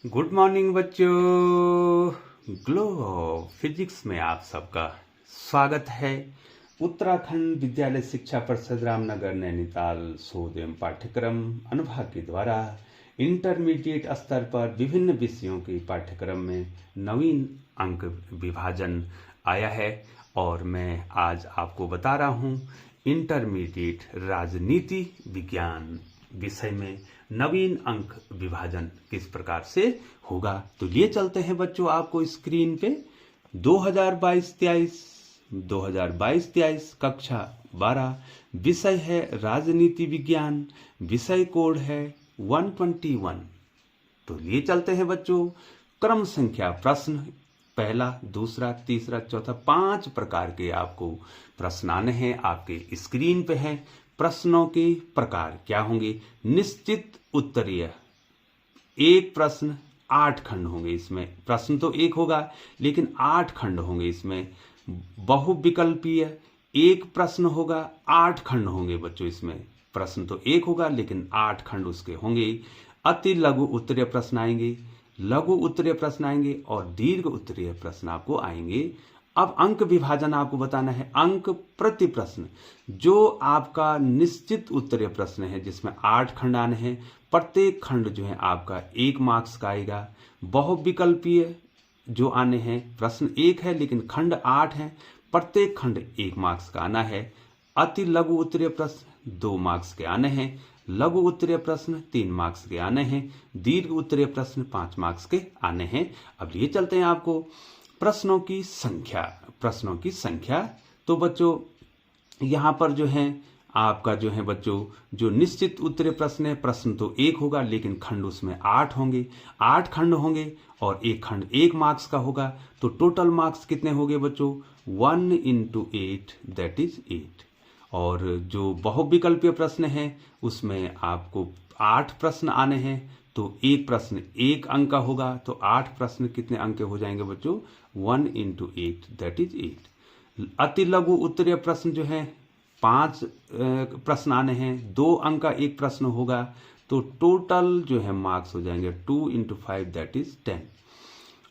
Good morning बच्चों। Glow of physics में आप सबका स्वागत है। उत्तराखंड विद्यालय शिक्षा परिषद रामनगर नैनीताल शोध एवं पाठ्यक्रम अनुभाग के द्वारा इंटरमीडिएट स्तर पर विभिन्न विषयों के पाठ्यक्रम में नवीन अंक विभाजन आया है और मैं आज आपको बता रहा हूँ इंटरमीडिएट राजनीति विज्ञान विषय में नवीन अंक विभाजन किस प्रकार से होगा। तो लिए चलते हैं बच्चों आपको स्क्रीन पे 2022-23 कक्षा 12 विषय है राजनीति विज्ञान, विषय कोड है 121। तो लिए चलते हैं बच्चों क्रम संख्या प्रश्न पहला, दूसरा, तीसरा, चौथा 5 प्रकार के आपको प्रश्न आने हैं। आपके स्क्रीन पे है। प्रश्नों के प्रकार क्या होंगे? निश्चित उत्तरीय, एक प्रश्न 8 खंड होंगे। इसमें प्रश्न तो एक होगा लेकिन 8 खंड होंगे। इसमें बहुविकल्पीय, एक प्रश्न होगा 8 खंड होंगे बच्चों। इसमें प्रश्न तो एक होगा लेकिन 8 खंड उसके होंगे। अति लघु उत्तरीय प्रश्न आएंगे, लघु उत्तरीय प्रश्न आएंगे और दीर्घ उत्तरीय प्रश्न आपको आएंगे। अब अंक विभाजन आपको बताना है। अंक प्रति प्रश्न, जो आपका निश्चित उत्तरीय प्रश्न है जिसमें 8 खंड आने हैं, प्रत्येक खंड जो है आपका 1 मार्क्स का आएगा। बहुविकल्पीय जो आने हैं, प्रश्न एक है लेकिन खंड 8 हैं, प्रत्येक खंड 1 मार्क्स का आना है। अति लघु उत्तरीय प्रश्न 2 मार्क्स के आने हैं। लघु उत्तरीय प्रश्न 3 मार्क्स के आने हैं। दीर्घ उत्तरीय प्रश्न 5 मार्क्स के आने हैं। अब ये चलते हैं आपको प्रश्नों की संख्या। तो बच्चों यहाँ पर जो है आपका जो है बच्चों जो निश्चित उत्तरीय प्रश्न है, प्रश्न तो एक होगा लेकिन खंड उसमें 8 होंगे। 8 खंड होंगे और एक खंड 1 मार्क्स का होगा। तो टोटल मार्क्स कितने होंगे बच्चों? 1 × 8 दैट इज 8। और जो बहुविकल्पीय प्रश्न है उसमें आपको 8 प्रश्न आने हैं। तो एक प्रश्न 1 अंक का होगा। तो 8 प्रश्न कितने अंक के हो जाएंगे बच्चों? 1 × 8 दैट इज 8। अति लघु उत्तरीय प्रश्न जो है 5 प्रश्न आने हैं, 2 अंक का एक प्रश्न होगा। तो टोटल जो है मार्क्स हो जाएंगे 2 × 5 दैट इज 10।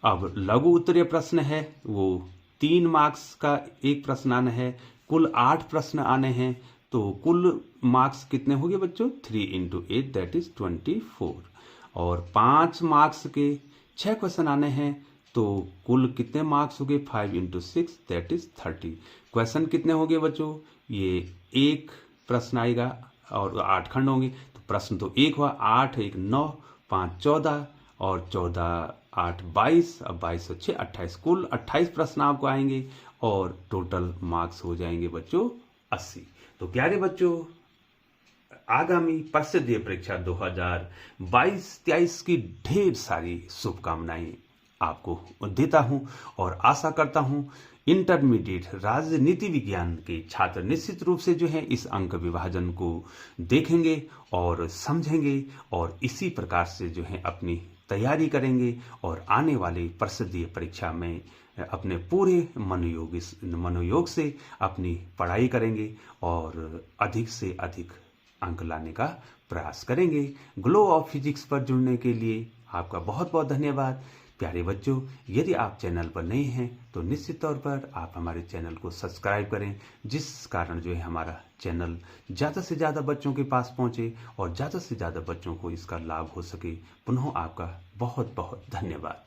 अब लघु उत्तरीय प्रश्न है वो 3 मार्क्स का एक प्रश्न आना है। कुल 8 प्रश्न आने हैं। तो कुल मार्क्स कितने हो गए बच्चों? 3 × 8 दैट इज 24। और 5 मार्क्स के 6 क्वेश्चन आने हैं। तो कुल कितने मार्क्स हो गए? 5 × 6 दैट इज 30। क्वेश्चन कितने हो गए बच्चों? ये एक प्रश्न आएगा और 8 खंड होंगे। तो प्रश्न तो एक हुआ, 8 1 9, 5 14 और 14 8 22, अब 22 और 6 28। कुल 28 प्रश्न आपको आएंगे और टोटल मार्क्स हो जाएंगे बच्चों 80। तो प्यारे बच्चों, आगामी परिषदीय परीक्षा 2022-23 की ढेर सारी शुभकामनाएं आपको देता हूं और आशा करता हूं इंटरमीडिएट राजनीति विज्ञान के छात्र निश्चित रूप से जो है इस अंक विभाजन को देखेंगे और समझेंगे और इसी प्रकार से जो है अपनी तैयारी करेंगे और आने वाली परिषदीय परीक्षा में अपने पूरे मनोयोग से अपनी पढ़ाई करेंगे और अधिक से अधिक अंक लाने का प्रयास करेंगे। ग्लो ऑफ फिजिक्स पर जुड़ने के लिए आपका बहुत बहुत धन्यवाद। प्यारे बच्चों, यदि आप चैनल पर नए हैं तो निश्चित तौर पर आप हमारे चैनल को सब्सक्राइब करें, जिस कारण जो है हमारा चैनल ज़्यादा से ज़्यादा बच्चों के पास पहुंचे और ज़्यादा से ज़्यादा बच्चों को इसका लाभ हो सके। पुनः आपका बहुत बहुत धन्यवाद।